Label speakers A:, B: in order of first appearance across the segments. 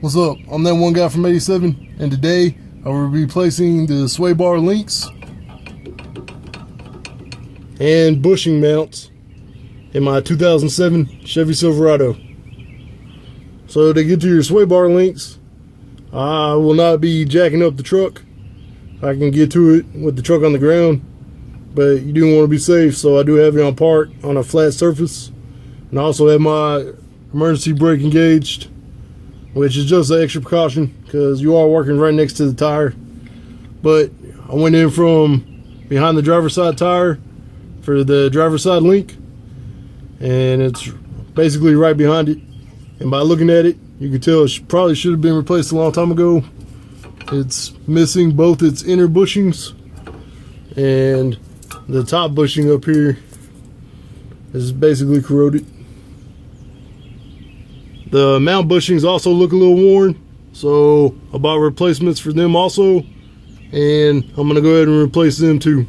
A: What's up? I'm that one guy from 87, and today I will be replacing the sway bar links and bushing mounts in my 2007 Chevy Silverado. So to get to your sway bar links, I will not be jacking up the truck. I can get to it with the truck on the ground, but you do want to be safe, so I do have it on park on a flat surface, and I also have my emergency brake engaged, which is just an extra precaution because you are working right next to the tire. But I went in from behind the driver's side tire for the driver's side link, and it's basically right behind it. And by looking at it, you can tell it probably should have been replaced a long time ago. It's missing both its inner bushings, and the top bushing up here is basically corroded. The mount bushings also look a little worn, so I bought replacements for them also, and I'm going to go ahead and replace them too.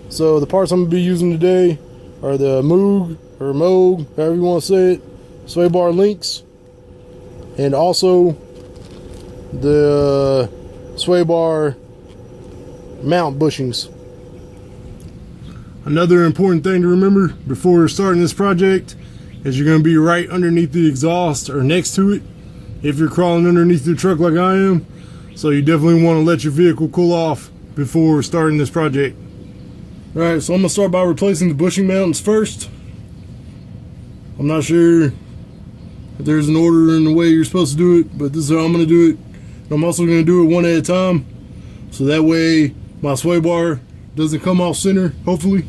A: So the parts I'm going to be using today are the Moog, or Moog, however you want to say it, sway bar links, and also the sway bar mount bushings. Another important thing to remember before starting this project is you're going to be right underneath the exhaust or next to it if you're crawling underneath the truck like I am. So you definitely want to let your vehicle cool off before starting this project. Alright, so I'm going to start by replacing the bushing mounts first. I'm not sure if there's an order in the way you're supposed to do it, but this is how I'm going to do it. And I'm also going to do it one at a time, so that way my sway bar doesn't come off center, hopefully.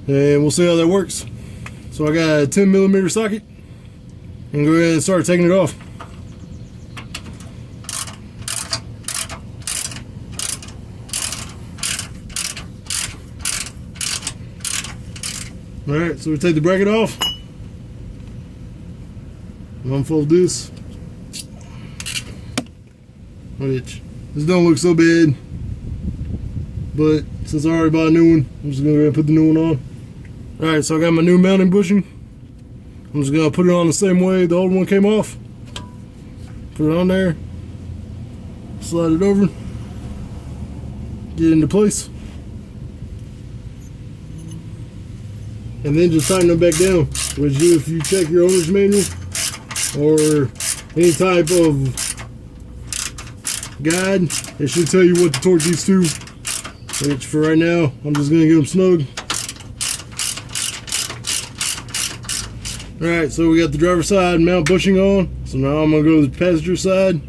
A: And we'll see how that works. So I got a 10mm socket, and go ahead and start taking it off. Alright, so we take the bracket off, unfold this, which this don't look so bad, but since I already bought a new one, I'm just gonna go ahead and put the new one on. Alright, so I got my new mounting bushing. I'm just gonna put it on the same way the old one came off. Put it on there, slide it over, get it into place, and then just tighten them back down. Which if you check your owner's manual or any type of guide, it should tell you what to torque these to. Which for right now, I'm just gonna get them snug. Alright, so we got the driver's side mount bushing on. So now I'm going to go to the passenger side,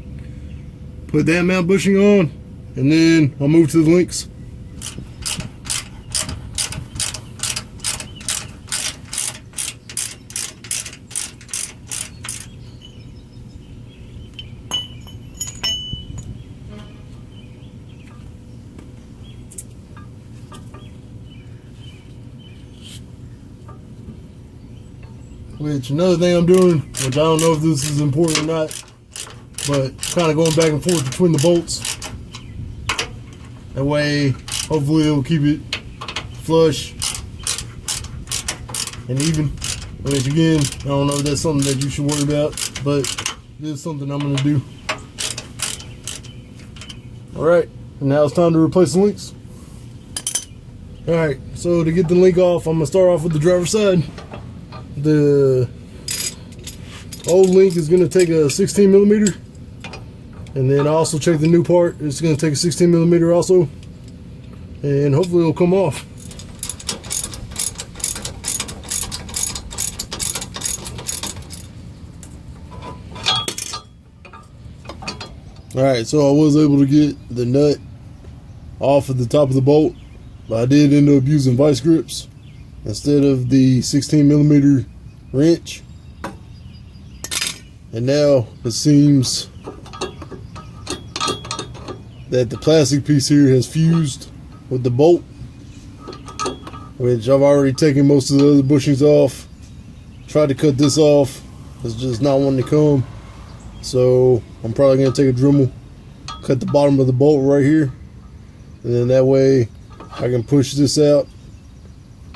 A: put that mount bushing on, and then I'll move to the links. Which, another thing I'm doing, which I don't know if this is important or not, but kind of going back and forth between the bolts. That way, hopefully it'll keep it flush and even. Which again, I don't know if that's something that you should worry about, but it is something I'm going to do. Alright, now it's time to replace the links. Alright, so to get the link off, I'm going to start off with the driver's side. The old link is going to take a 16mm, and then I also check the new part. It's going to take a 16mm also, and hopefully it'll come off. Alright, so I was able to get the nut off at the top of the bolt, but I did end up using vice grips instead of the 16mm wrench. And now it seems that the plastic piece here has fused with the bolt, which I've already taken most of the other bushings off. Tried to cut this off, it's just not wanting to come. So I'm probably going to take a Dremel, cut the bottom of the bolt right here, and then that way I can push this out,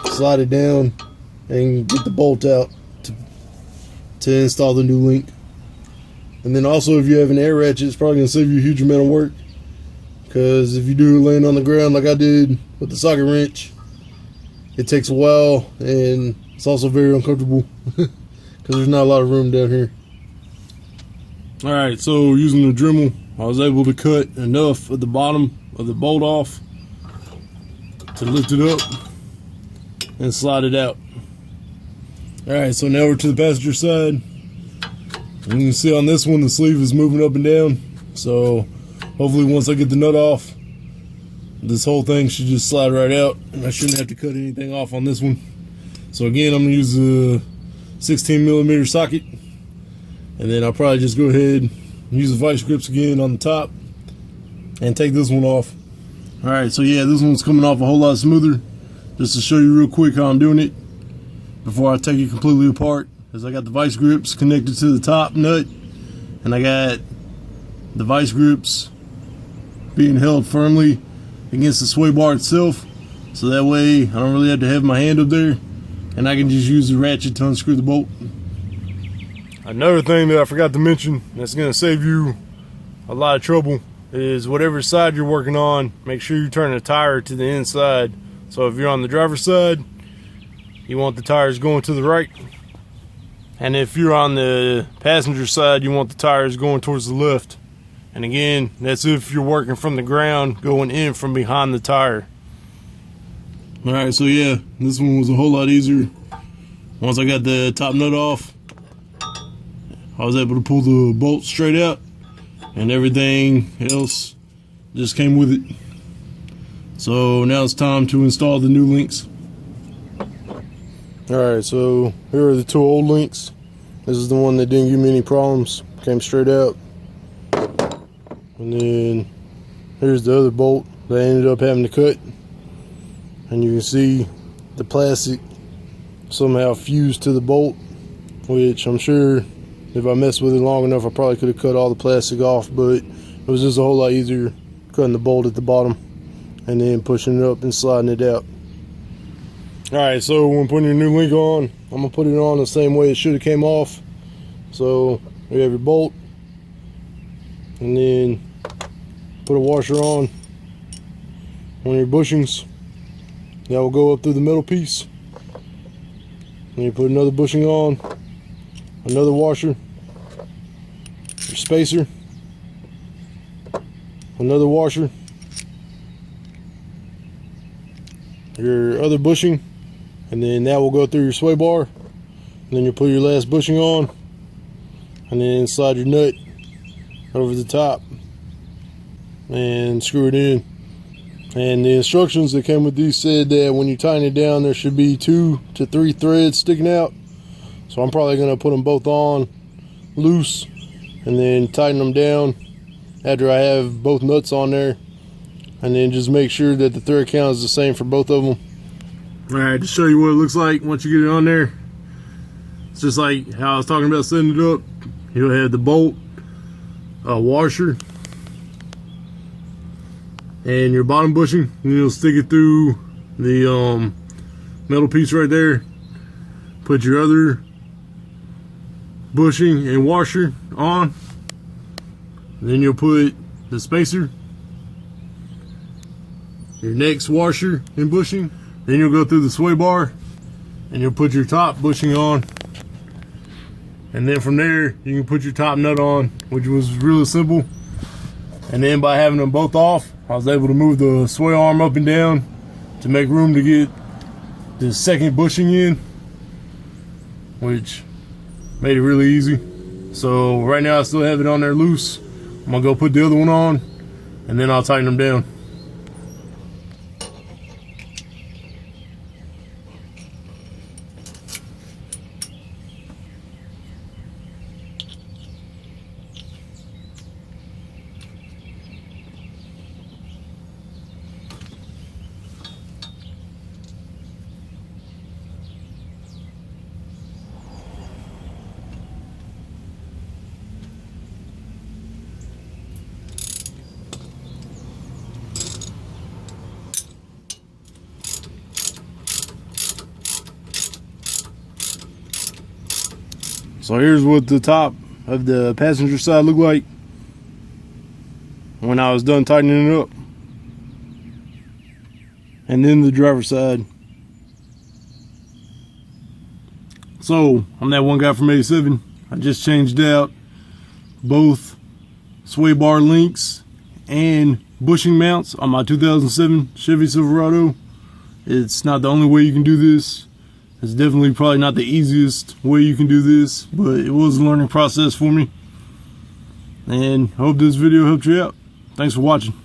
A: slide it down, and get the bolt out to install the new link. And then also, if you have an air ratchet, it's probably going to save you a huge amount of work. Because if you do land on the ground like I did with the socket wrench, it takes a while, and it's also very uncomfortable because there's not a lot of room down here. Alright, so using the Dremel, I was able to cut enough of the bottom of the bolt off to lift it up and slide it out. Alright, so now we're to the passenger side. And you can see on this one the sleeve is moving up and down, so hopefully once I get the nut off, this whole thing should just slide right out and I shouldn't have to cut anything off on this one. So again, I'm going to use a 16mm socket, and then I'll probably just go ahead and use the vice grips again on the top and take this one off. Alright, so yeah, this one's coming off a whole lot smoother. Just to show you real quick how I'm doing it before I take it completely apart, is I got the vice grips connected to the top nut, and I got the vice grips being held firmly against the sway bar itself, so that way I don't really have to have my hand up there, and I can just use the ratchet to unscrew the bolt. Another thing that I forgot to mention that's going to save you a lot of trouble is whatever side you're working on, make sure you turn the tire to the inside. So if you're on the driver's side, you want the tires going to the right, and if you're on the passenger side, you want the tires going towards the left. And again, that's if you're working from the ground, going in from behind the tire. Alright, so yeah, this one was a whole lot easier. Once I got the top nut off, I was able to pull the bolt straight out, and everything else just came with it. So now it's time to install the new links. Alright, so here are the two old links. This is the one that didn't give me any problems, came straight out. And then here's the other bolt that I ended up having to cut. And you can see the plastic somehow fused to the bolt, which I'm sure if I messed with it long enough I probably could have cut all the plastic off, but it was just a whole lot easier cutting the bolt at the bottom and then pushing it up and sliding it out. Alright, so when putting your new link on, I'm going to put it on the same way it should have came off. So you have your bolt, and then put a washer on one of your bushings. That will go up through the middle piece. And you put another bushing on, another washer, your spacer, another washer, your other bushing, and then that will go through your sway bar. And then you put your last bushing on, and then slide your nut over the top and screw it in. And the instructions that came with these said that when you tighten it down, there should be 2 to 3 threads sticking out. So I'm probably going to put them both on loose and then tighten them down after I have both nuts on there, and then just make sure that the thread count is the same for both of them. Alright, to show you what it looks like once you get it on there, it's just like how I was talking about setting it up. You'll have the bolt, a washer, and your bottom bushing, and you'll stick it through the metal piece right there. Put your other bushing and washer on, and then you'll put the spacer, your next washer and bushing, then you'll go through the sway bar and you'll put your top bushing on, and then from there you can put your top nut on, which was really simple. And then by having them both off, I was able to move the sway arm up and down to make room to get the second bushing in, which made it really easy. So right now I still have it on there loose. I'm gonna go put the other one on, and then I'll tighten them down. So here's what the top of the passenger side look like when I was done tightening it up, and then the driver's side. So I'm that one guy from 87. I just changed out both sway bar links and bushing mounts on my 2007 Chevy Silverado. It's not the only way you can do this. It's definitely probably not the easiest way you can do this, but it was a learning process for me. And I hope this video helped you out. Thanks for watching.